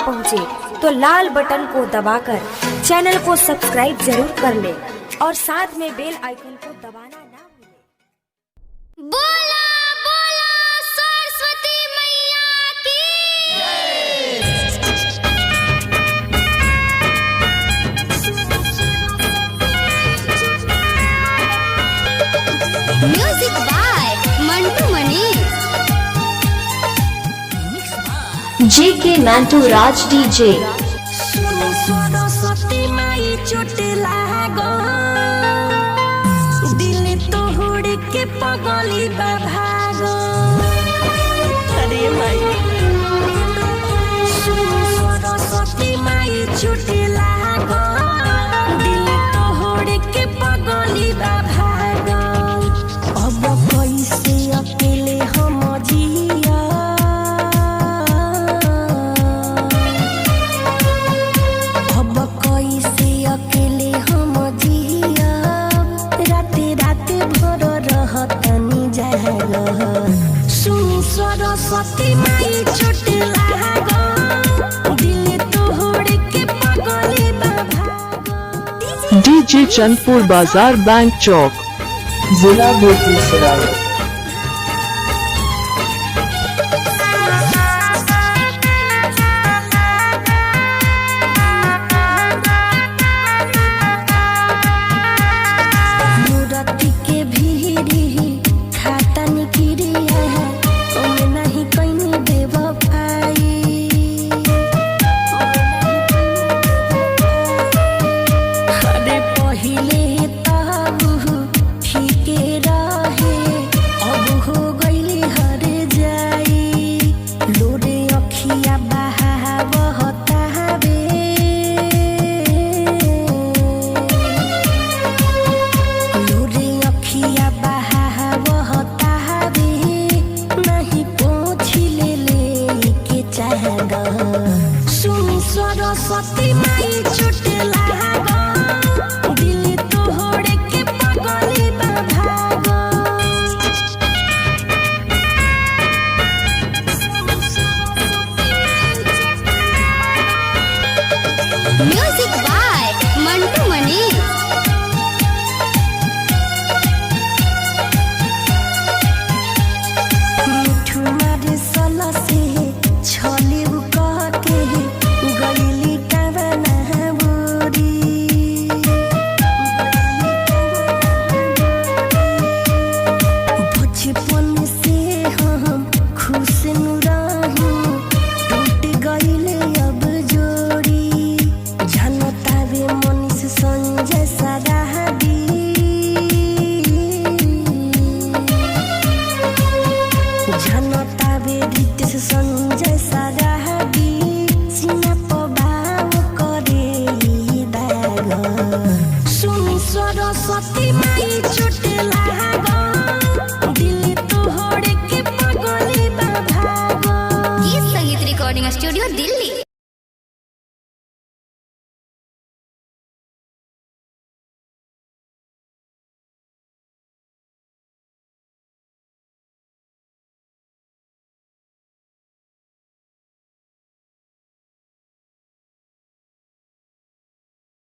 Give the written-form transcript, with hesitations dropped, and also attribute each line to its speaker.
Speaker 1: पहुंचे, तो लाल बटन को दबाकर चैनल को सब्सक्राइब जरूर कर ले और साथ में बेल आइकन को दबाना ना भूलें।
Speaker 2: बोला बोला सरस्वती मैया की music by Mantu Mani
Speaker 3: JK Mantu Raj DJ।
Speaker 2: Saraswati माई चोट लागो दिल तो हुड़ के पगली भागो। अरे माई सरस्वती माई चोट लागो दिल तो हुड़ के पगली भागो। अब कैसे अकेले हम जिया, अब कैसे अकेले हम जिया, राते राते भर रहतनी जाग। सुनी सरस्वती माई चोट लागो दिल तोड़ के पगली भागो।
Speaker 4: DJ चंदपुर बाजार बैंक चौक, जिला बेगूसराय।
Speaker 2: मूर्ति के भीड़ी खाता निकिरिया है, ओमे नहीं कहीं देव भाई। अरे पहिले तबु ठीके रहे, अब हो गइली हर जाई। लोरे अखिया बहावता बे, लोरे अखिया बहावता बे, नहीं पोछी ले के चाहग। सुनी सरस्वती माई चोट लागो दिल तोड़ के पगली भागो। म्यूजिक बाय मंटू मनी मिठू मारे सला से छले कह के गईली कावना बोरी। बचपन से हम खुश न रही, टूट गईले अब जोड़ी। जनतावे मनीष संजय सराहदी, जनतावे रितेश संजय